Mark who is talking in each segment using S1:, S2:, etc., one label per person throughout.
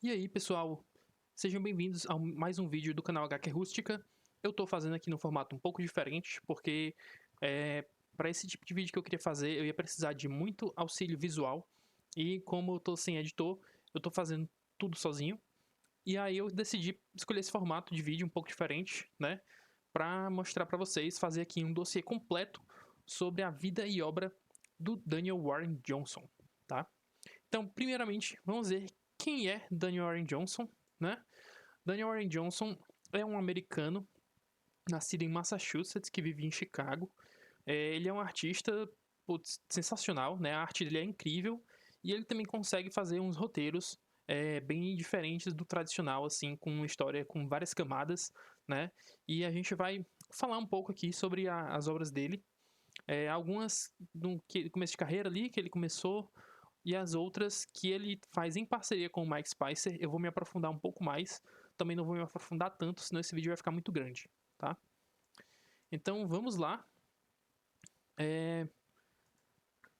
S1: E aí, pessoal, sejam bem-vindos a mais um vídeo do canal HQ Rústica. Eu tô fazendo aqui no formato um pouco diferente, porque para esse tipo de vídeo que eu queria fazer, eu ia precisar de muito auxílio visual. E como eu tô sem editor, eu tô fazendo tudo sozinho. E aí eu decidi escolher esse formato de vídeo um pouco diferente, né? Pra mostrar pra vocês, fazer aqui um dossiê completo sobre a vida e obra do Daniel Warren Johnson, tá? Então, primeiramente, vamos ver quem é Daniel Warren Johnson, né? Daniel Warren Johnson é um americano nascido em Massachusetts que vive em Chicago. Ele é um artista sensacional, né? A arte dele é incrível e ele também consegue fazer uns roteiros bem diferentes do tradicional, assim, com uma história com várias camadas, né? E a gente vai falar um pouco aqui sobre as obras dele. Algumas no começo de carreira ali, que ele começou, e as outras que ele faz em parceria com o Mike Spicer. Eu vou me aprofundar um pouco mais, também não vou me aprofundar tanto, senão esse vídeo vai ficar muito grande, tá? Então vamos lá.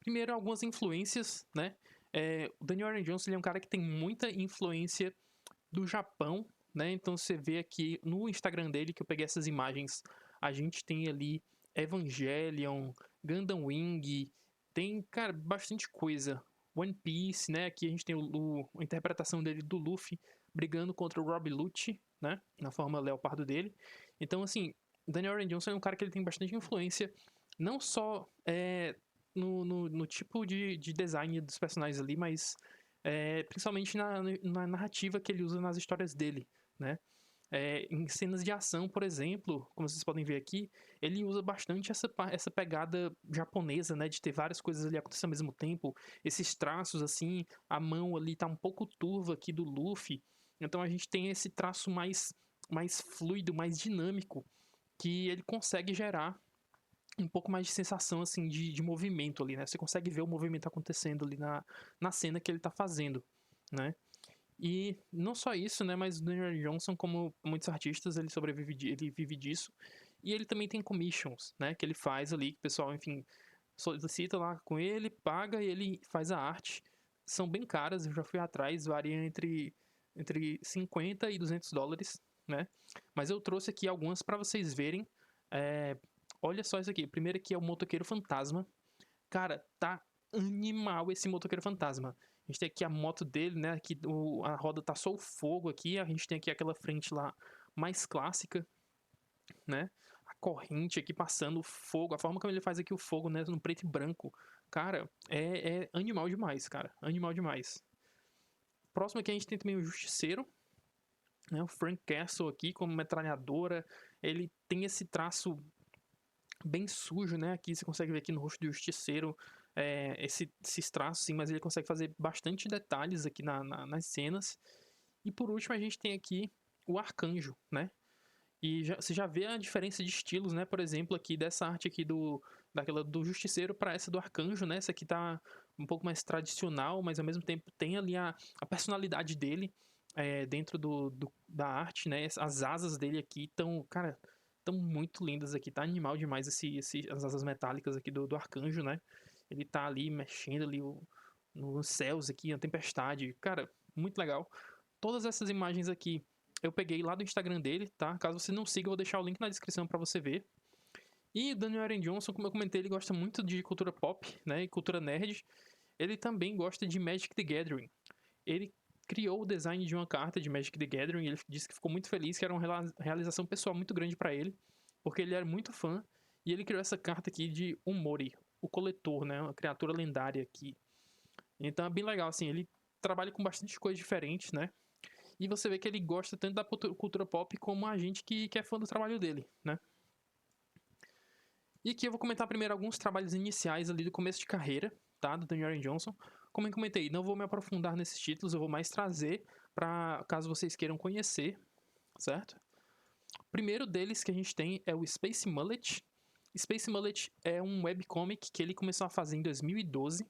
S1: Primeiro, algumas influências, né? O Daniel Warren Johnson ele é um cara que tem muita influência do Japão, né? Então você vê aqui no Instagram dele, que eu peguei essas imagens, a gente tem ali Evangelion, Gundam Wing, tem, cara, bastante coisa. One Piece, né? Aqui a gente tem a interpretação dele do Luffy brigando contra o Rob Lucci, né? Na forma leopardo dele. Então, assim, Daniel Warren Johnson é um cara que ele tem bastante influência, não só no tipo de design dos personagens ali, mas principalmente na narrativa que ele usa nas histórias dele, né? Em cenas de ação, por exemplo, como vocês podem ver aqui, ele usa bastante essa pegada japonesa, né? De ter várias coisas ali acontecendo ao mesmo tempo. Esses traços, assim, a mão ali tá um pouco turva aqui do Luffy. Então a gente tem esse traço mais fluido, mais dinâmico, que ele consegue gerar um pouco mais de sensação, assim, de movimento ali, né? Você consegue ver o movimento acontecendo ali na cena que ele tá fazendo, né? E não só isso, né? Mas o Daniel Johnson, como muitos artistas, ele vive disso. E ele também tem commissions, né? Que ele faz ali, que o pessoal, enfim, solicita lá com ele, paga e ele faz a arte. São bem caras, eu já fui atrás, variam entre 50 e US$ 200, né? Mas eu trouxe aqui algumas para vocês verem. É, olha só isso aqui. Primeiro aqui é o Motoqueiro Fantasma. Cara, tá animal esse Motoqueiro Fantasma. A gente tem aqui a moto dele, né? Aqui a roda tá só o fogo aqui. A gente tem aqui aquela frente lá mais clássica, né? A corrente aqui passando o fogo. A forma como ele faz aqui o fogo, né? No preto e branco. Cara, é animal demais, cara. Animal demais. Próximo aqui a gente tem também o Justiceiro, né? O Frank Castle aqui como metralhadora. Ele tem esse traço bem sujo, né? Aqui você consegue ver aqui no rosto do Justiceiro esses traços, sim, mas ele consegue fazer bastante detalhes aqui nas cenas. E por último a gente tem aqui o Arcanjo, né? E você já vê a diferença de estilos, né? Por exemplo, aqui dessa arte aqui daquela do Justiceiro para essa do Arcanjo, né? Essa aqui tá um pouco mais tradicional, mas ao mesmo tempo tem ali a personalidade dele dentro da arte, né? As asas dele aqui estão, cara, estão muito lindas aqui. Tá animal demais as asas metálicas aqui do Arcanjo, né? Ele tá ali mexendo ali nos céus aqui, a tempestade. Cara, muito legal. Todas essas imagens aqui eu peguei lá do Instagram dele, tá? Caso você não siga, eu vou deixar o link na descrição para você ver. E Daniel Aaron Johnson, como eu comentei, ele gosta muito de cultura pop, né? E cultura nerd. Ele também gosta de Magic the Gathering. Ele criou o design de uma carta de Magic the Gathering. Ele disse que ficou muito feliz, que era uma realização pessoal muito grande para ele, porque ele era muito fã. E ele criou essa carta aqui de Umori, o coletor, né? Uma criatura lendária aqui. Então é bem legal, assim. Ele trabalha com bastante coisas diferentes, né? E você vê que ele gosta tanto da cultura pop como a gente que é fã do trabalho dele, né? E aqui eu vou comentar primeiro alguns trabalhos iniciais ali do começo de carreira, tá? Do Daniel Aaron Johnson. Como eu comentei, não vou me aprofundar nesses títulos, eu vou mais trazer para caso vocês queiram conhecer, certo? O primeiro deles que a gente tem é o Space Mullet. Space Mullet é um webcomic que ele começou a fazer em 2012.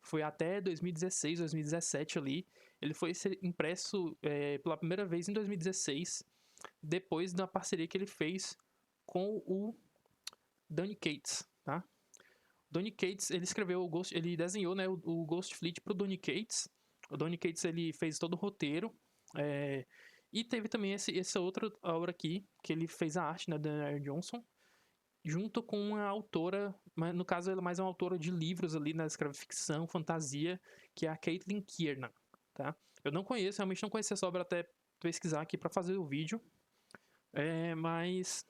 S1: Foi até 2016, 2017 ali. Ele foi ser impresso pela primeira vez em 2016, depois da parceria que ele fez com o Donny Cates, tá? Donny Cates, ele escreveu ele desenhou, né, o Ghost Fleet pro Donny Cates. O Donny Cates, ele fez todo o roteiro. E teve também essa outra obra aqui, que ele fez a arte, né, da Danielle Johnson, junto com uma autora, mas no caso ela é mais uma autora de livros ali, né, escreve ficção, fantasia, que é a Caitlin Kiernan, tá? Eu não conheço, realmente não conheço essa obra até pesquisar aqui para fazer o vídeo, mas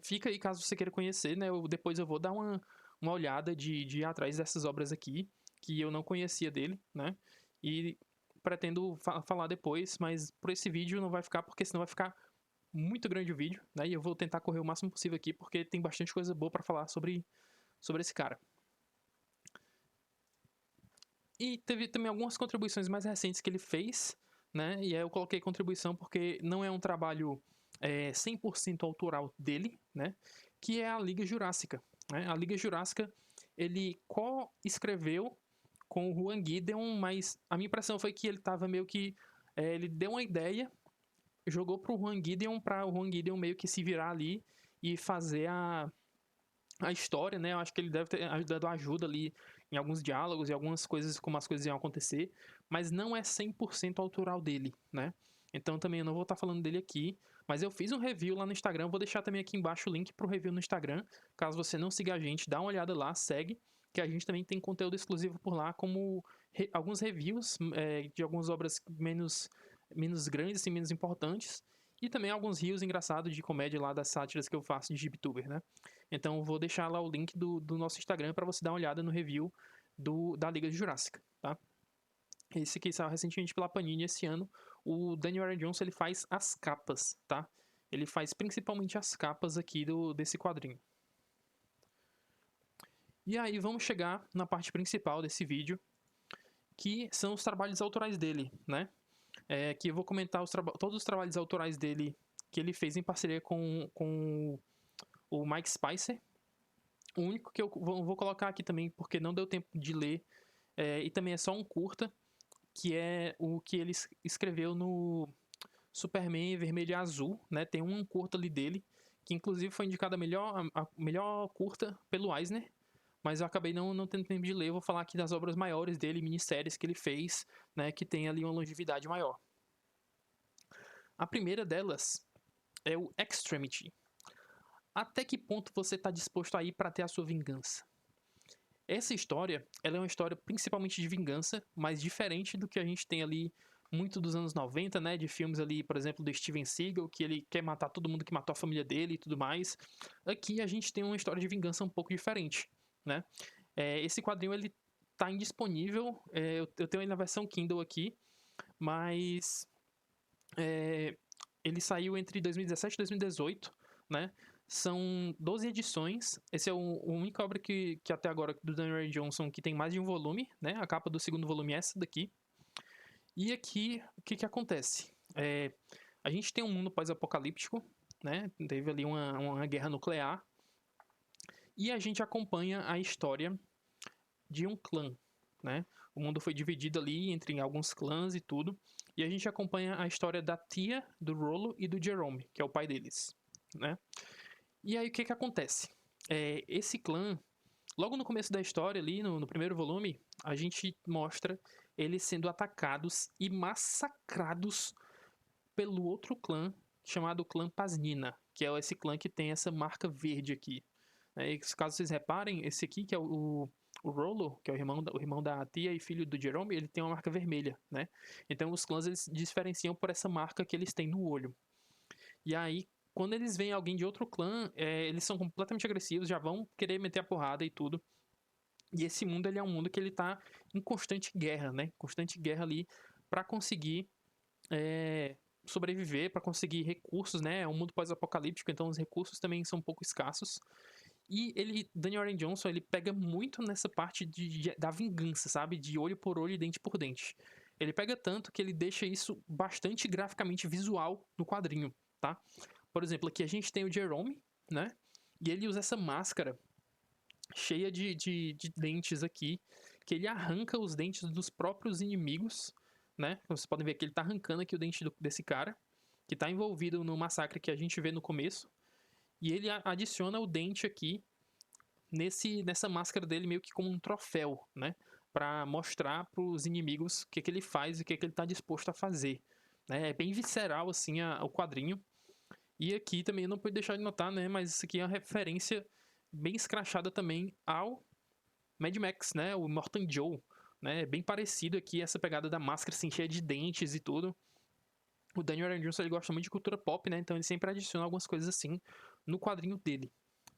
S1: fica aí caso você queira conhecer, né? Depois eu vou dar uma olhada de ir atrás dessas obras aqui, que eu não conhecia dele, né? E pretendo falar depois, mas por esse vídeo não vai ficar, porque senão vai ficar muito grande o vídeo, né? E eu vou tentar correr o máximo possível aqui, porque tem bastante coisa boa para falar sobre esse cara. E teve também algumas contribuições mais recentes que ele fez, né? E aí eu coloquei contribuição porque não é um trabalho 100% autoral dele, né? Que é a Liga Jurássica, né? A Liga Jurássica, ele co-escreveu com o Juan Gideon, mas a minha impressão foi que ele tava meio que... ele deu uma ideia, jogou pro Juan Gideon, para o Juan Gideon meio que se virar ali e fazer a história, né? Eu acho que ele deve ter dado ajuda ali em alguns diálogos e algumas coisas, como as coisas iam acontecer, mas não é 100% autoral dele, né? Então também eu não vou estar falando dele aqui, mas eu fiz um review lá no Instagram, vou deixar também aqui embaixo o link pro review no Instagram, caso você não siga a gente, dá uma olhada lá, segue, que a gente também tem conteúdo exclusivo por lá, como alguns reviews de algumas obras menos grandes, assim, menos importantes, e também alguns rios engraçados de comédia lá das sátiras que eu faço de GibTuber, né? Então eu vou deixar lá o link do nosso Instagram para você dar uma olhada no review da Liga Jurássica, tá? Esse que saiu recentemente pela Panini esse ano. O Daniel R. Johnson, ele faz as capas, tá? Ele faz principalmente as capas aqui desse quadrinho. E aí vamos chegar na parte principal desse vídeo, que são os trabalhos autorais dele, né? Que eu vou comentar todos os trabalhos autorais dele que ele fez em parceria com o Mike Spicer. O único que eu vou colocar aqui também, porque não deu tempo de ler, e também é só um curta, que é o que ele escreveu no Superman Vermelho e Azul, né? Tem um curta ali dele, que inclusive foi indicado a melhor curta pelo Eisner, mas eu acabei não tendo tempo de ler. Eu vou falar aqui das obras maiores dele, minisséries que ele fez, né? Que tem ali uma longevidade maior. A primeira delas é o Extremity. Até que ponto você está disposto a ir para ter a sua vingança? Essa história, ela é uma história principalmente de vingança, mas diferente do que a gente tem ali muito dos anos 90, né, de filmes ali, por exemplo, do Steven Seagal, que ele quer matar todo mundo que matou a família dele e tudo mais. Aqui a gente tem uma história de vingança um pouco diferente, né? Esse quadrinho, ele tá indisponível, eu tenho ele na versão Kindle aqui, mas ele saiu entre 2017 e 2018, né? São 12 edições. Esse é a única obra que até agora, do Daniel R. Johnson, que tem mais de um volume, né? A capa do segundo volume é essa daqui. E aqui, o que acontece? A gente tem um mundo pós-apocalíptico, né? Teve ali uma guerra nuclear. E a gente acompanha a história de um clã, né? O mundo foi dividido ali entre alguns clãs e tudo. E a gente acompanha a história da tia, do Rollo e do Jerome, que é o pai deles, né? E aí o que acontece? Esse clã, logo no começo da história ali, no primeiro volume, a gente mostra eles sendo atacados e massacrados pelo outro clã, chamado clã Pasnina, que é esse clã que tem essa marca verde aqui. E caso vocês reparem, esse aqui, que é o Rollo, que é o irmão da tia e filho do Jerome, ele tem uma marca vermelha, né? Então os clãs, eles diferenciam por essa marca que eles têm no olho. E aí, quando eles veem alguém de outro clã, eles são completamente agressivos, já vão querer meter a porrada e tudo. E esse mundo, ele é um mundo que ele tá em constante guerra, né? Constante guerra ali para conseguir sobreviver, para conseguir recursos, né? É um mundo pós-apocalíptico, então os recursos também são um pouco escassos. E Daniel R. Johnson, ele pega muito nessa parte da vingança, sabe? De olho por olho e dente por dente. Ele pega tanto que ele deixa isso bastante graficamente visual no quadrinho, tá? Por exemplo, aqui a gente tem o Jerome, né? E ele usa essa máscara cheia de dentes aqui, que ele arranca os dentes dos próprios inimigos, né? Vocês podem ver que ele tá arrancando aqui o dente desse cara, que tá envolvido no massacre que a gente vê no começo. E ele adiciona o dente aqui nessa máscara dele meio que como um troféu, né? para mostrar para os inimigos o que ele faz e o que ele tá disposto a fazer, né? É bem visceral, assim, o quadrinho. E aqui também eu não pude deixar de notar, né? Mas isso aqui é uma referência bem escrachada também ao Mad Max, né? O Immortan Joe, né? É bem parecido aqui, essa pegada da máscara assim, cheia de dentes e tudo. O Daniel Aaron Johnson, ele gosta muito de cultura pop, né? Então ele sempre adiciona algumas coisas assim no quadrinho dele,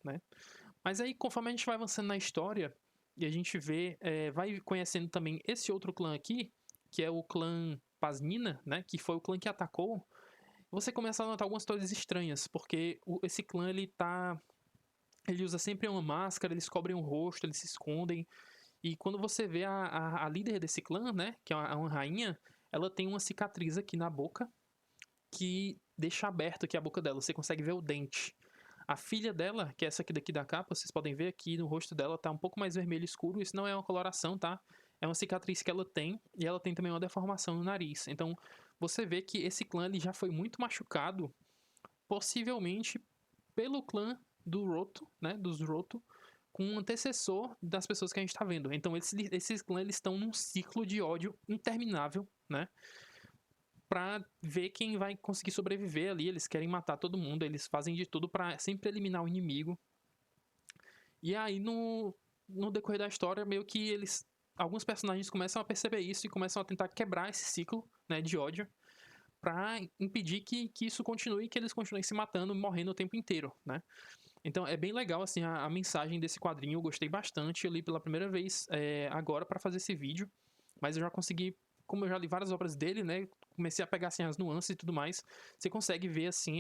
S1: né? Mas aí, conforme a gente vai avançando na história e a gente vê, vai conhecendo também esse outro clã aqui, que é o clã Pasmina, né? Que foi o clã que atacou. Você começa a notar algumas coisas estranhas, porque esse clã, ele usa sempre uma máscara, eles cobrem o rosto, eles se escondem. E quando você vê a líder desse clã, né? Que é uma rainha, ela tem uma cicatriz aqui na boca, que deixa aberto aqui a boca dela, você consegue ver o dente. A filha dela, que é essa aqui daqui da capa, vocês podem ver aqui no rosto dela, tá um pouco mais vermelho escuro, isso não é uma coloração, tá? É uma cicatriz que ela tem, e ela tem também uma deformação no nariz. Então, você vê que esse clã ele já foi muito machucado, possivelmente pelo clã do Roto, né, dos Roto, com um antecessor das pessoas que a gente tá vendo. Então, esses clãs eles estão num ciclo de ódio interminável, né? Pra ver quem vai conseguir sobreviver ali. Eles querem matar todo mundo, eles fazem de tudo pra sempre eliminar o inimigo. E aí, no decorrer da história, meio que alguns personagens começam a perceber isso e começam a tentar quebrar esse ciclo, né, de ódio, pra impedir que isso continue e que eles continuem se matando e morrendo o tempo inteiro, né? Então é bem legal assim a mensagem desse quadrinho, eu gostei bastante. Eu li pela primeira vez agora pra fazer esse vídeo, mas eu já consegui, como eu já li várias obras dele, né? Comecei a pegar assim as nuances e tudo mais. Você consegue ver assim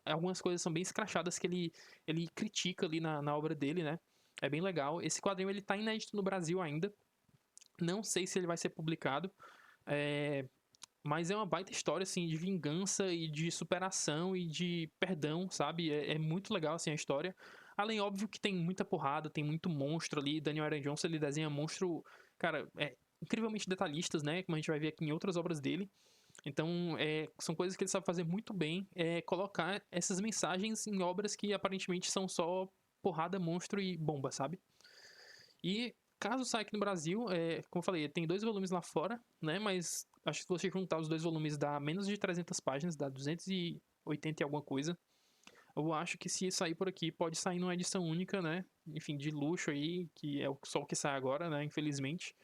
S1: algumas coisas são bem escrachadas que ele critica ali na obra dele, né? É bem legal. Esse quadrinho ele tá inédito no Brasil ainda. Não sei se ele vai ser publicado. Mas é uma baita história, assim, de vingança e de superação e de perdão, sabe? É muito legal, assim, a história. Além, óbvio, que tem muita porrada, tem muito monstro ali. Daniel Aaron Johnson, ele desenha monstro, cara, incrivelmente detalhistas, né? Como a gente vai ver aqui em outras obras dele. Então, são coisas que ele sabe fazer muito bem. Colocar essas mensagens em obras que aparentemente são só porrada, monstro e bomba, sabe? E caso saia aqui no Brasil, como eu falei, tem 2 volumes lá fora, né? Mas acho que se você juntar os 2 volumes dá menos de 300 páginas, dá 280 e alguma coisa. Eu acho que se sair por aqui, pode sair numa edição única, né? Enfim, de luxo aí, que é só o que sai agora, né? Infelizmente.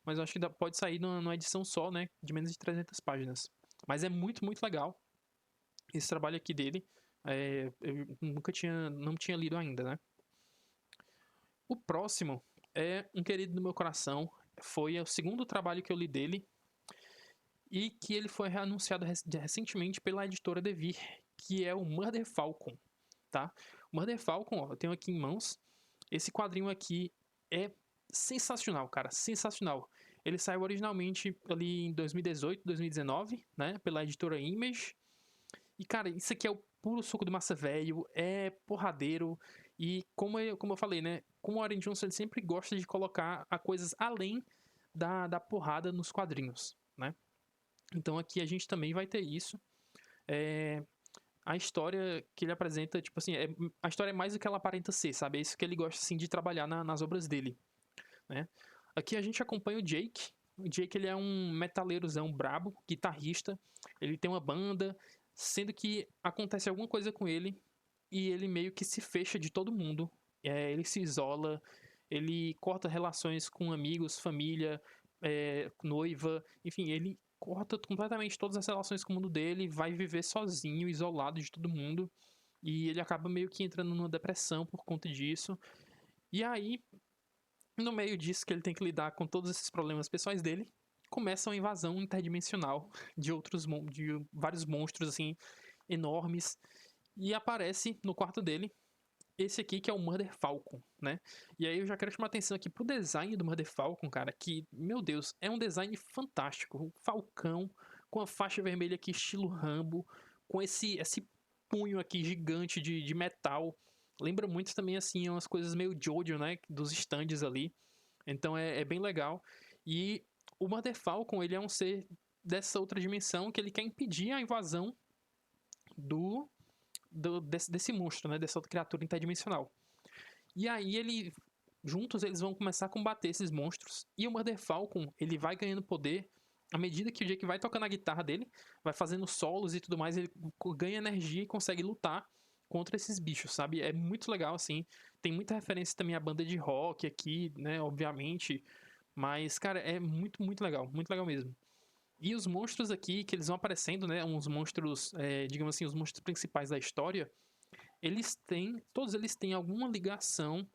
S1: Mas eu acho que pode sair numa edição só, né? De menos de 300 páginas. Mas é muito, muito legal esse trabalho aqui dele. Eu não tinha lido ainda, né? O próximo é um querido do meu coração. Foi o segundo trabalho que eu li dele. E que ele foi anunciado recentemente pela editora Devir, que é o Murder Falcon, tá? O Murder Falcon, ó, eu tenho aqui em mãos. Esse quadrinho aqui é sensacional, cara, sensacional. Ele saiu originalmente ali em 2018, 2019, né, pela editora Image. E, cara, isso aqui é o puro suco do massa velho, é porradeiro. E como eu falei, né, como o Aaron Johnson ele sempre gosta de colocar coisas além da porrada nos quadrinhos, né? Então aqui a gente também vai ter isso. A história que ele apresenta, tipo assim, a história é mais do que ela aparenta ser, sabe? É isso que ele gosta, assim, de trabalhar nas obras dele, né? Aqui a gente acompanha o Jake. O Jake, ele é um metaleirozão brabo, guitarrista. Ele tem uma banda, sendo que acontece alguma coisa com ele e ele meio que se fecha de todo mundo. Ele se isola, ele corta relações com amigos, família, noiva, enfim, ele corta completamente todas as relações com o mundo dele, vai viver sozinho, isolado de todo mundo, e ele acaba meio que entrando numa depressão por conta disso. E aí, no meio disso que ele tem que lidar com todos esses problemas pessoais dele, começa uma invasão interdimensional de vários monstros assim enormes, e aparece no quarto dele esse aqui que é o Murder Falcon, né? E aí eu já quero chamar a atenção aqui pro design do Murder Falcon, cara, que, meu Deus, é um design fantástico. Um falcão com a faixa vermelha aqui, estilo Rambo, com esse punho aqui gigante de metal. Lembra muito também, assim, umas coisas meio Jojo, né? Dos stands ali. Então é bem legal. E o Murder Falcon, ele é um ser dessa outra dimensão que ele quer impedir a invasão desse monstro, né? Dessa outra criatura interdimensional. E aí ele juntos eles vão começar a combater esses monstros. E o Murder Falcon, ele vai ganhando poder à medida que o Jake vai tocando a guitarra dele, vai fazendo solos e tudo mais, ele ganha energia e consegue lutar contra esses bichos, sabe? É muito legal, assim. Tem muita referência também à banda de rock aqui, né? Obviamente. Mas, cara, é muito legal mesmo. E os monstros aqui, que eles vão aparecendo, né? Uns monstros, digamos assim, os monstros principais da história, todos eles têm alguma ligação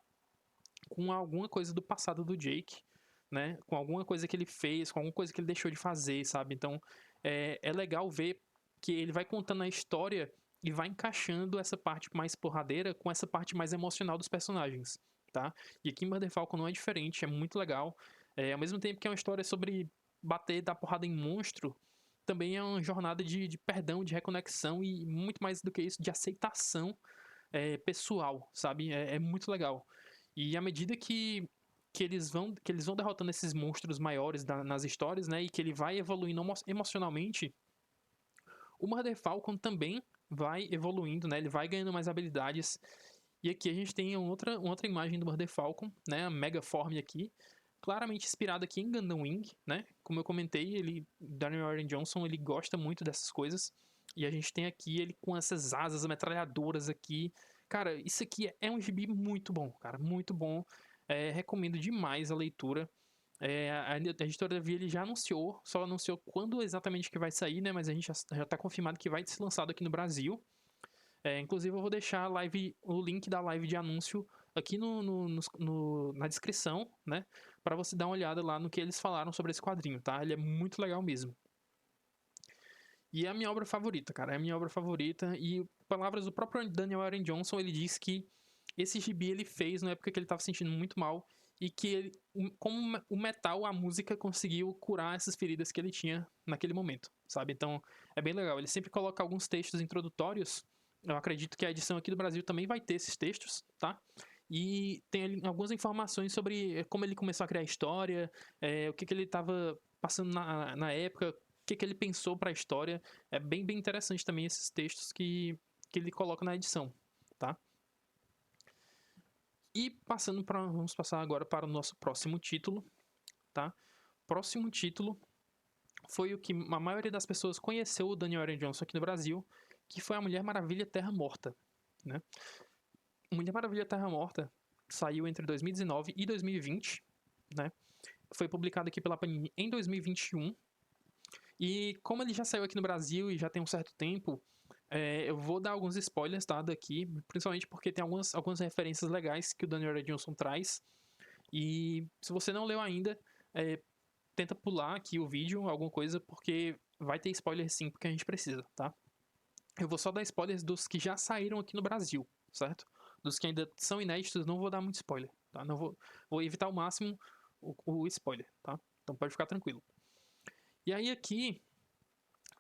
S1: com alguma coisa do passado do Jake, né? Com alguma coisa que ele fez, com alguma coisa que ele deixou de fazer, sabe? Então, é legal ver que ele vai contando a história e vai encaixando essa parte mais porradeira com essa parte mais emocional dos personagens, tá? E aqui em Murder Falcon não é diferente, é muito legal. Ao mesmo tempo que é uma história sobre bater, dar porrada em monstro, também é uma jornada de perdão, de reconexão e muito mais do que isso, de aceitação pessoal, sabe? É muito legal. E à medida que eles vão derrotando esses monstros maiores nas histórias, né? E que ele vai evoluindo emocionalmente, o Murder Falcon também vai evoluindo, né? Ele vai ganhando mais habilidades. E aqui a gente tem outra imagem do Murder Falcon, né? A Megaform aqui, claramente inspirado aqui em Gundam Wing, né? Como eu comentei, Daniel Warren Johnson, ele gosta muito dessas coisas. E a gente tem aqui ele com essas asas metralhadoras aqui. Cara, isso aqui é um gibi muito bom, cara, muito bom. Recomendo demais a leitura. A editora Via ele já anunciou, só anunciou quando exatamente que vai sair, né? Mas a gente já tá confirmado que vai ser lançado aqui no Brasil. Inclusive eu vou deixar o link da live de anúncio aqui na descrição, né? Para você dar uma olhada lá no que eles falaram sobre esse quadrinho, tá? Ele é muito legal mesmo. E é a minha obra favorita, cara. É a minha obra favorita. E palavras do próprio Daniel Warren Johnson, ele disse que esse gibi ele fez na época que ele estava se sentindo muito mal. E que ele, como o metal, a música conseguiu curar essas feridas que ele tinha naquele momento, sabe? Então, é bem legal. Ele sempre coloca alguns textos introdutórios. Eu acredito que a edição aqui do Brasil também vai ter esses textos, tá? E tem algumas informações sobre como ele começou a criar a história, o que ele estava passando na época, que ele pensou para a história. É bem interessante também esses textos que ele coloca na edição, tá? E vamos passar agora para o nosso próximo título, tá? Próximo título foi o que a maioria das pessoas conheceu o Daniel Warren Johnson aqui no Brasil, que foi a Mulher Maravilha Terra Morta, né? Mulher Maravilha Terra Morta saiu entre 2019 e 2020, né? Foi publicado aqui pela Panini em 2021. E como ele já saiu aqui no Brasil e já tem um certo tempo, eu vou dar alguns spoilers, tá, daqui, principalmente porque tem algumas referências legais que o Daniel Johnson traz. E se você não leu ainda, tenta pular aqui o vídeo, alguma coisa, porque vai ter spoiler sim, porque a gente precisa, tá? Eu vou só dar spoilers dos que já saíram aqui no Brasil, certo? Dos que ainda são inéditos, não vou dar muito spoiler, tá? Não vou evitar ao máximo o spoiler, tá? Então pode ficar tranquilo. E aí aqui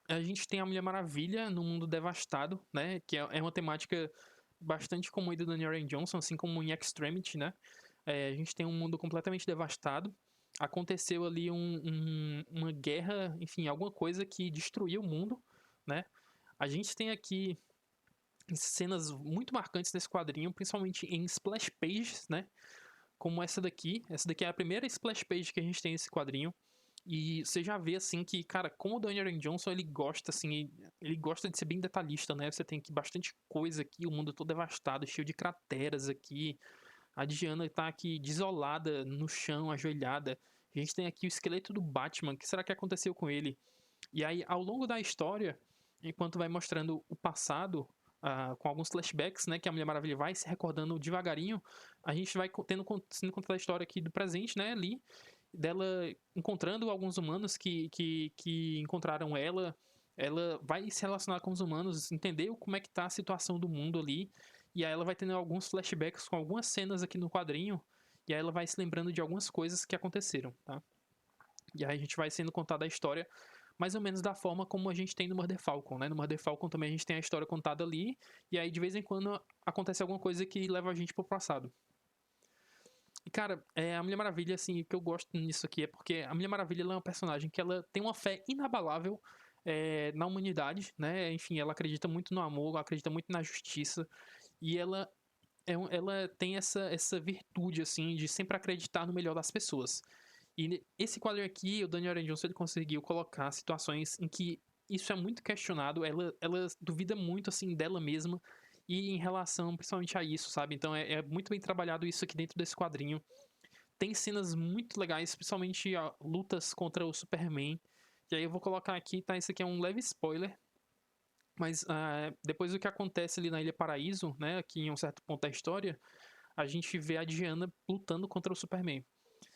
S1: a gente tem a Mulher Maravilha no mundo devastado, né? Que é uma temática bastante comum do Daniel Warren Johnson, assim como em Extremity, né? A gente tem um mundo completamente devastado. Aconteceu ali uma guerra, enfim, alguma coisa que destruiu o mundo, né? A gente tem aqui cenas muito marcantes nesse quadrinho, principalmente em splash pages, né? Como essa daqui. Essa daqui é a primeira splash page que a gente tem nesse quadrinho. E você já vê, assim, que, cara, como o Daniel Johnson, ele gosta, assim, ele gosta de ser bem detalhista, né? Você tem aqui bastante coisa aqui, o mundo todo devastado, cheio de crateras aqui. A Diana tá aqui desolada no chão, ajoelhada. A gente tem aqui o esqueleto do Batman. O que será que aconteceu com ele? E aí, ao longo da história, enquanto vai mostrando o passado, com alguns flashbacks, né, que a Mulher Maravilha vai se recordando devagarinho, a gente vai sendo contada a história aqui do presente, né, ali, dela encontrando alguns humanos que encontraram ela vai se relacionar com os humanos, entender como é que tá a situação do mundo ali, e aí ela vai tendo alguns flashbacks com algumas cenas aqui no quadrinho, e aí ela vai se lembrando de algumas coisas que aconteceram, tá? E aí a gente vai sendo contada a história mais ou menos da forma como a gente tem no Murder Falcon, né? No Murder Falcon também a gente tem a história contada ali, e aí de vez em quando acontece alguma coisa que leva a gente pro passado. E, cara, a Mulher Maravilha, assim, o que eu gosto nisso aqui é porque a Mulher Maravilha ela é uma personagem que ela tem uma fé inabalável na humanidade, né? Enfim, ela acredita muito no amor, ela acredita muito na justiça, e ela ela tem essa virtude, assim, de sempre acreditar no melhor das pessoas. E esse quadro aqui, o Daniel Johnson, ele conseguiu colocar situações em que isso é muito questionado, ela duvida muito, assim, dela mesma e em relação principalmente a isso, sabe? Então é muito bem trabalhado isso aqui dentro desse quadrinho. Tem cenas muito legais, principalmente lutas contra o Superman. E aí eu vou colocar aqui, tá? Esse aqui é um leve spoiler, mas depois do que acontece ali na Ilha Paraíso, né? Aqui em um certo ponto da história, a gente vê a Diana lutando contra o Superman.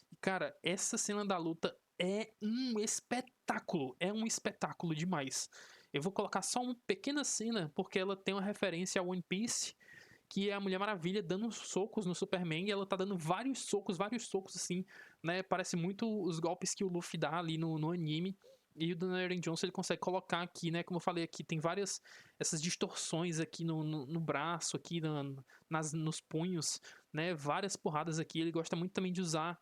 S1: E, cara, essa cena da luta é um espetáculo. É um espetáculo demais. Eu vou colocar só uma pequena cena, porque ela tem uma referência ao One Piece, que é a Mulher Maravilha dando socos no Superman, e ela tá dando vários socos, assim, né? Parece muito os golpes que o Luffy dá ali no anime. E o Daniel Johnson ele consegue colocar aqui, né? Como eu falei aqui, tem várias essas distorções aqui no braço, aqui nos punhos, né? Várias porradas aqui. Ele gosta muito também de usar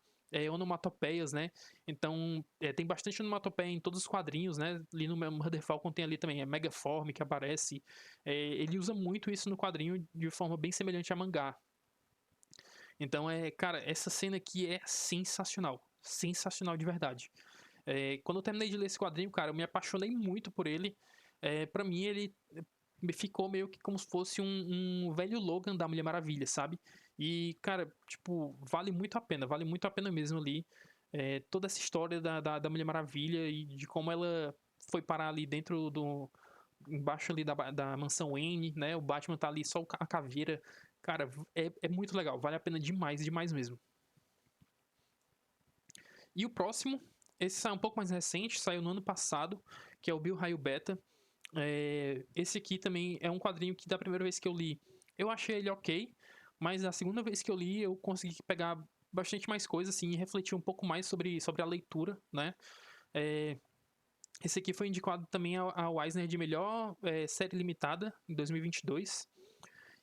S1: onomatopeias, né? Então, tem bastante onomatopeia em todos os quadrinhos, né? Ali no Mother Falcon tem ali também a Megaform que aparece. Ele usa muito isso no quadrinho de forma bem semelhante a mangá. Então, cara, essa cena aqui é sensacional. Sensacional de verdade. Quando eu terminei de ler esse quadrinho, cara, eu me apaixonei muito por ele. Pra mim, ele ficou meio que como se fosse um velho Logan da Mulher Maravilha, sabe? E, cara, tipo, vale muito a pena mesmo ali. Toda essa história da Mulher Maravilha e de como ela foi parar ali dentro embaixo ali da mansão Wayne, né? O Batman tá ali só a caveira. Cara, é muito legal, vale a pena demais, demais mesmo. E o próximo, esse sai um pouco mais recente, saiu no ano passado, que é o Bill Raio Beta. Esse aqui também é um quadrinho que da primeira vez que eu li, eu achei ele ok, mas a segunda vez que eu li, eu consegui pegar bastante mais coisas, assim, e refletir um pouco mais sobre a leitura, né? Esse aqui foi indicado também ao Eisner de melhor série limitada em 2022.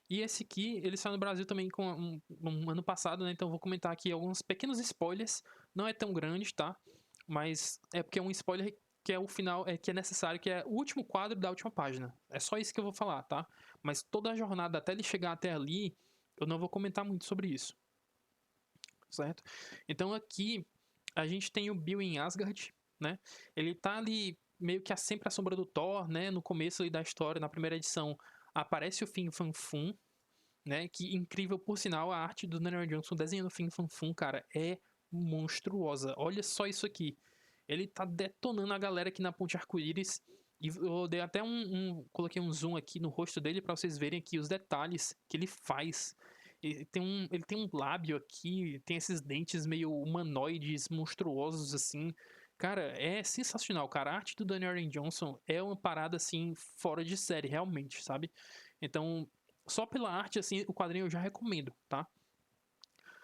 S1: E esse aqui, ele saiu no Brasil também com um ano passado, né? Então eu vou comentar aqui alguns pequenos spoilers. Não é tão grande, tá? Mas é porque é um spoiler que é o final, que é necessário, que é o último quadro da última página. É só isso que eu vou falar, tá? Mas toda a jornada até ele chegar até ali, eu não vou comentar muito sobre isso. Certo? Então aqui a gente tem o Bill em Asgard, né? Ele tá ali meio que sempre à sombra do Thor, né? No começo ali da história, na primeira edição, aparece o Fin Fan Fum, né? Que incrível, por sinal, a arte do Daniel Johnson desenhando Fin Fan Fum, cara, é monstruosa. Olha só isso aqui. Ele tá detonando a galera aqui na Ponte Arco-Íris. E eu dei até coloquei um zoom aqui no rosto dele para vocês verem aqui os detalhes que ele faz. Ele tem um lábio aqui, tem esses dentes meio humanoides, monstruosos, assim. Cara, é sensacional, cara. A arte do Daniel Johnson é uma parada, assim, fora de série, realmente, sabe? Então, só pela arte, assim, o quadrinho eu já recomendo, tá?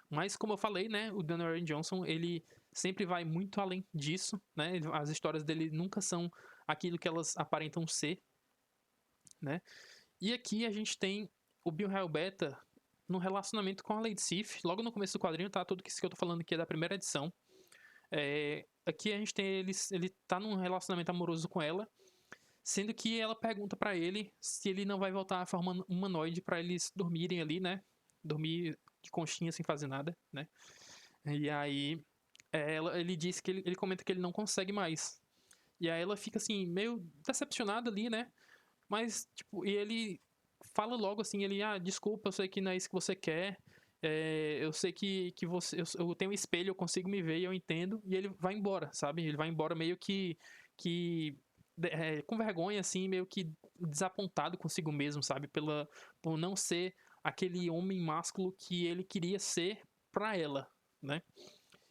S1: Mas, como eu falei, né, o Daniel Johnson, ele sempre vai muito além disso, né? As histórias dele nunca são aquilo que elas aparentam ser, né? E aqui a gente tem o Bill Raio Beta no relacionamento com a Lady Sif. Logo no começo do quadrinho, tá? Tudo isso que eu tô falando aqui é da primeira edição. Aqui a gente tem ele tá num relacionamento amoroso com ela, sendo que ela pergunta pra ele se ele não vai voltar à forma humanoide pra eles dormirem ali, né? Dormir de conchinha sem fazer nada, né? E aí ele diz que ele comenta que ele não consegue mais. E aí ela fica assim, meio decepcionada ali, né? Mas, tipo, e ele fala logo assim, desculpa, eu sei que não é isso que você quer. Eu sei que você. Eu tenho um espelho, eu consigo me ver e eu entendo. E ele vai embora, sabe? Ele vai embora meio que com vergonha, assim, meio que desapontado consigo mesmo, sabe? Por não ser aquele homem másculo que ele queria ser pra ela, né?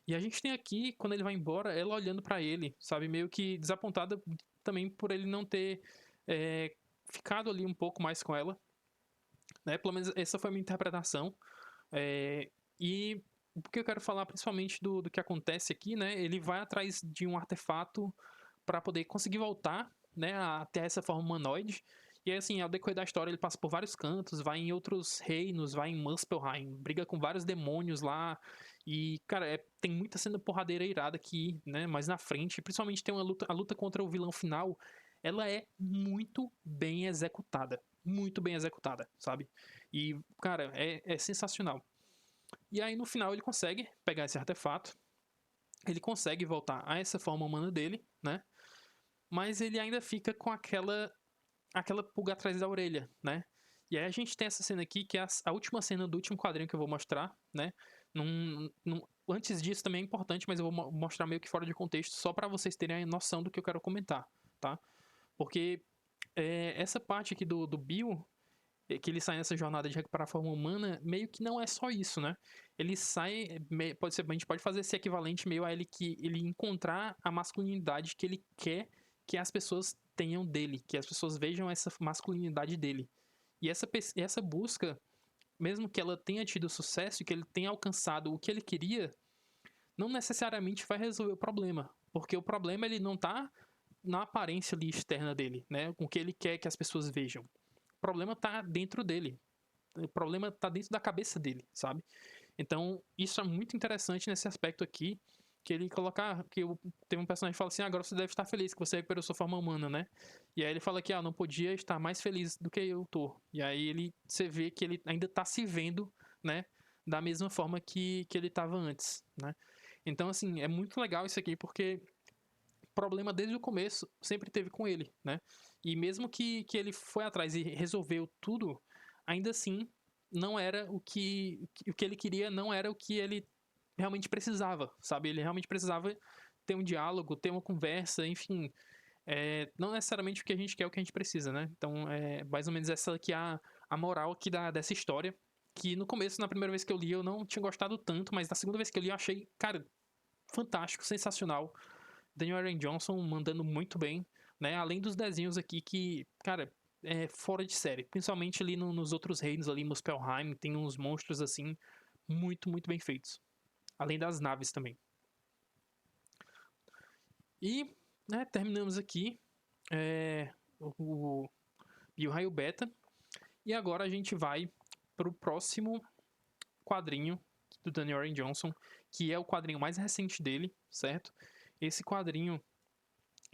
S1: E a gente tem aqui, quando ele vai embora, ela olhando pra ele, sabe? Meio que desapontada também por ele não ter é, ficado ali um pouco mais com ela, né? Pelo menos essa foi a minha interpretação. E o que eu quero falar principalmente do que acontece aqui, né? Ele vai atrás de um artefato para poder conseguir voltar, né? Até essa forma humanoide. E aí, assim, ao decorrer da história, ele passa por vários cantos, vai em outros reinos, vai em Muspelheim, briga com vários demônios lá. E, cara, tem muita cena porradeira irada aqui, né? Mais na frente. Principalmente tem a luta contra o vilão final. Ela é muito bem executada. muito bem executada, sabe? E, cara, é sensacional. E aí, no final, ele consegue pegar esse artefato, ele consegue voltar a essa forma humana dele, né? Mas ele ainda fica com aquela pulga atrás da orelha, né? E aí a gente tem essa cena aqui, que é a última cena do último quadrinho que eu vou mostrar, né? Antes disso também é importante, mas eu vou mostrar meio que fora de contexto, só para vocês terem a noção do que eu quero comentar, tá? Porque essa parte aqui do Bill, que ele sai nessa jornada de recuperar a forma humana, meio que não é só isso, né? Ele sai, a gente pode fazer esse equivalente meio a ele encontrar a masculinidade que ele quer que as pessoas tenham dele, que as pessoas vejam essa masculinidade dele. E essa busca, mesmo que ela tenha tido sucesso e que ele tenha alcançado o que ele queria, não necessariamente vai resolver o problema, porque o problema ele não tá na aparência ali externa dele, né? Com o que ele quer que as pessoas vejam. O problema tá dentro dele. O problema tá dentro da cabeça dele, sabe? Então, isso é muito interessante nesse aspecto aqui, que ele coloca, tem um personagem que fala assim, agora você deve estar feliz que você recuperou sua forma humana, né? E aí ele fala que, não podia estar mais feliz do que eu tô. E aí você vê que ele ainda tá se vendo, né? Da mesma forma que ele estava antes, né? Então, assim, é muito legal isso aqui, porque problema desde o começo sempre teve com ele, né? E mesmo que ele foi atrás e resolveu tudo, ainda assim não era o que ele queria, não era o que ele realmente precisava, sabe? Ele realmente precisava ter um diálogo, ter uma conversa, enfim, não necessariamente o que a gente quer, o que a gente precisa, né? Então é mais ou menos essa aqui a moral aqui dessa história, que no começo, na primeira vez que eu li, eu não tinha gostado tanto, mas na segunda vez que eu li eu achei, cara, fantástico, sensacional. Daniel Aaron Johnson mandando muito bem, né? Além dos desenhos aqui que, cara, é fora de série. Principalmente ali nos outros reinos, ali em Muspelheim, tem uns monstros assim, muito, muito bem feitos. Além das naves também. E, né, terminamos aqui o Bill Raio Beta. E agora a gente vai pro próximo quadrinho do Daniel Aaron Johnson, que é o quadrinho mais recente dele, certo? Esse quadrinho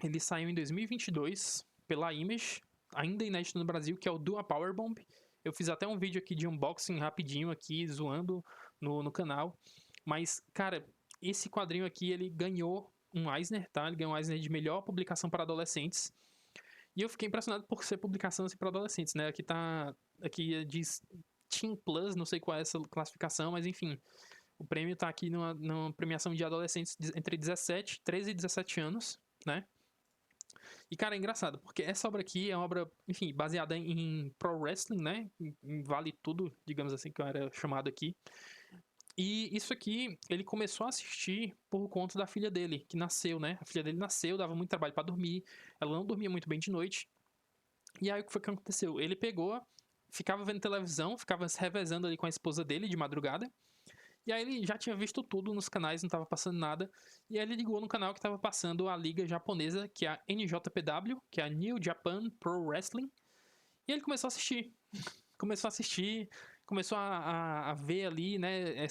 S1: ele saiu em 2022 pela Image, ainda inédito no Brasil, que é o Dua Power Bomb. Eu fiz até um vídeo aqui de unboxing rapidinho aqui, zoando no canal. Mas, cara, esse quadrinho aqui, ele ganhou um Eisner, tá? Ele ganhou um Eisner de melhor publicação para adolescentes. E eu fiquei impressionado por ser publicação assim, para adolescentes, né? Aqui diz Teen Plus, não sei qual é essa classificação, mas enfim. O prêmio tá aqui numa premiação de adolescentes entre 13 e 17 anos, né? E, cara, é engraçado, porque essa obra aqui é uma obra, enfim, baseada em pro wrestling, né? Em Vale Tudo, digamos assim, que era chamado aqui. E isso aqui, ele começou a assistir por conta da filha dele, que nasceu, né? A filha dele nasceu, dava muito trabalho para dormir, ela não dormia muito bem de noite. E aí, o que foi que aconteceu? Ele pegou, ficava vendo televisão, ficava se revezando ali com a esposa dele de madrugada. E aí ele já tinha visto tudo nos canais, não estava passando nada. E aí ele ligou no canal que estava passando a liga japonesa, que é a NJPW, que é a New Japan Pro Wrestling. E ele começou a assistir. Começou a ver ali, né,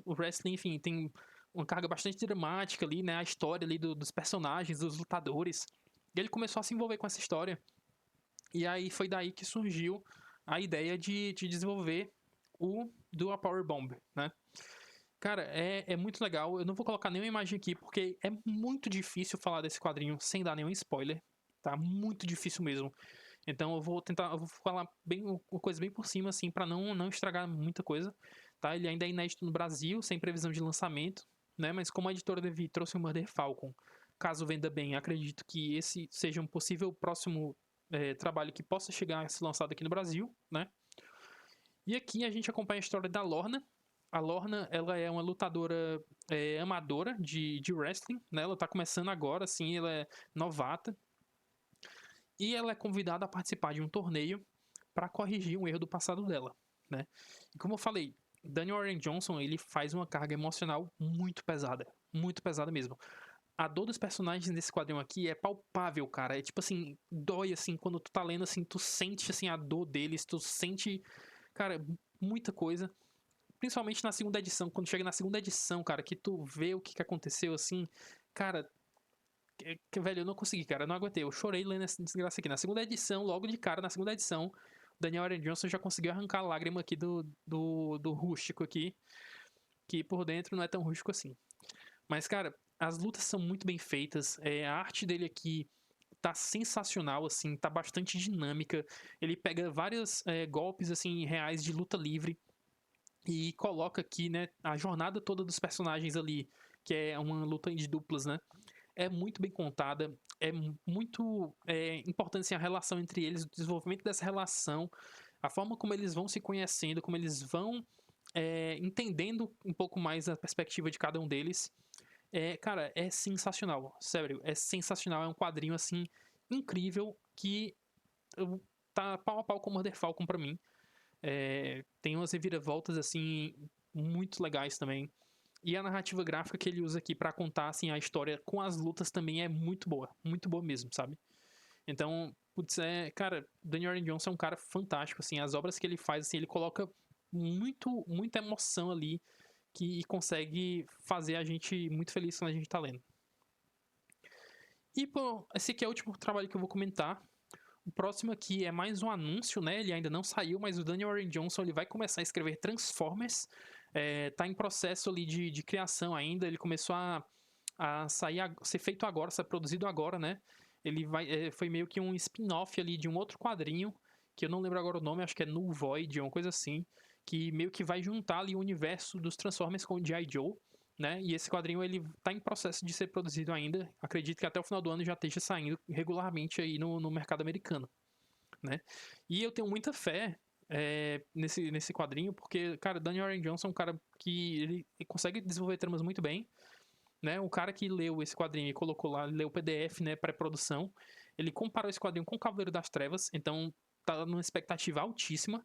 S1: o wrestling, enfim, tem uma carga bastante dramática ali, né, a história ali dos personagens, dos lutadores. E ele começou a se envolver com essa história. E aí foi daí que surgiu a ideia de desenvolver o Dual Power Bomb, né? Cara, é muito legal. Eu não vou colocar nenhuma imagem aqui, porque é muito difícil falar desse quadrinho sem dar nenhum spoiler. Tá? Muito difícil mesmo. Então eu vou falar uma coisa bem por cima, assim, pra não estragar muita coisa. Tá? Ele ainda é inédito no Brasil, sem previsão de lançamento, né? Mas como a editora Devi trouxe o Murder Falcon, caso venda bem, acredito que esse seja um possível próximo trabalho que possa chegar a ser lançado aqui no Brasil, né? E aqui a gente acompanha a história da Lorna. A Lorna, ela é uma lutadora amadora de wrestling, né? Ela tá começando agora, assim, ela é novata. E ela é convidada a participar de um torneio para corrigir um erro do passado dela, né? E como eu falei, Daniel Warren Johnson, ele faz uma carga emocional muito pesada mesmo. A dor dos personagens nesse quadrinho aqui é palpável, cara. É tipo assim, dói assim, quando tu tá lendo assim, tu sente assim a dor deles, tu sente, cara, muita coisa. Principalmente na segunda edição, quando chega na segunda edição, cara, que tu vê o que aconteceu, assim, cara, velho, eu não consegui, cara, eu não aguentei, eu chorei lendo essa desgraça aqui. Na segunda edição, logo de cara, na segunda edição, Daniel Aaron Johnson já conseguiu arrancar a lágrima aqui do rústico aqui, que por dentro não é tão rústico assim. Mas, cara, as lutas são muito bem feitas, a arte dele aqui tá sensacional, assim, tá bastante dinâmica. Ele pega vários golpes, assim, reais de luta livre e coloca aqui, né, a jornada toda dos personagens ali, que é uma luta de duplas, né? É muito bem contada, é muito importante assim, a relação entre eles, o desenvolvimento dessa relação, a forma como eles vão se conhecendo, como eles vão entendendo um pouco mais a perspectiva de cada um deles. Cara, é sensacional, sério, é sensacional, é um quadrinho assim incrível que tá pau a pau com o Mother Falcon pra mim. Tem umas reviravoltas assim muito legais também. E a narrativa gráfica que ele usa aqui pra contar assim a história com as lutas também é muito boa mesmo, sabe? Então, putz, cara, Daniel Aaron Johnson é um cara fantástico, assim, as obras que ele faz, assim, ele coloca muita emoção ali que consegue fazer a gente muito feliz quando a gente tá lendo. E, pô, esse aqui é o último trabalho que eu vou comentar. O próximo aqui é mais um anúncio, né? Ele ainda não saiu, mas o Daniel Aaron Johnson ele vai começar a escrever Transformers. Tá em processo ali de criação ainda. Ele começou a ser feito agora, ser produzido agora, né? Ele foi meio que um spin-off ali de um outro quadrinho, que eu não lembro agora o nome, acho que é Null Void, uma coisa assim, que meio que vai juntar ali o universo dos Transformers com o G.I. Joe, né? E esse quadrinho ele tá em processo de ser produzido ainda. Acredito que até o final do ano já esteja saindo regularmente aí no mercado americano, né? E eu tenho muita fé nesse quadrinho, porque, cara, Daniel Aaron Johnson é um cara que ele consegue desenvolver tramas muito bem, né? O cara que leu esse quadrinho e colocou lá, leu o PDF, né, pré-produção, ele comparou esse quadrinho com o Cavaleiro das Trevas, então tá numa expectativa altíssima.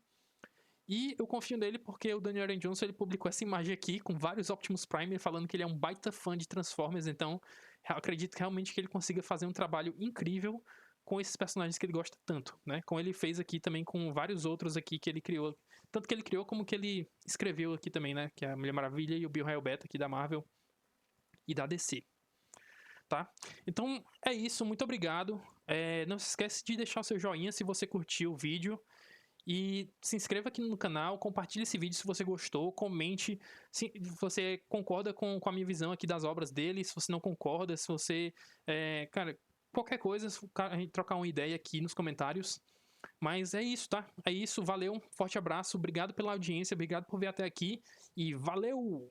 S1: E eu confio nele porque o Daniel Aaron Johnson ele publicou essa imagem aqui com vários Optimus Prime falando que ele é um baita fã de Transformers, então eu acredito realmente que ele consiga fazer um trabalho incrível com esses personagens que ele gosta tanto, né? Como ele fez aqui também com vários outros aqui que ele criou, tanto que ele criou como que ele escreveu aqui também, né? Que é a Mulher Maravilha e o Bill Raio Beta aqui da Marvel e da DC, tá? Então é isso, muito obrigado. Não se esquece de deixar o seu joinha se você curtiu o vídeo. E se inscreva aqui no canal, compartilhe esse vídeo se você gostou, comente se você concorda com a minha visão aqui das obras dele, se você não concorda, se você... cara, qualquer coisa, a gente trocar uma ideia aqui nos comentários. Mas é isso, tá? É isso, valeu, forte abraço, obrigado pela audiência, obrigado por vir até aqui e valeu!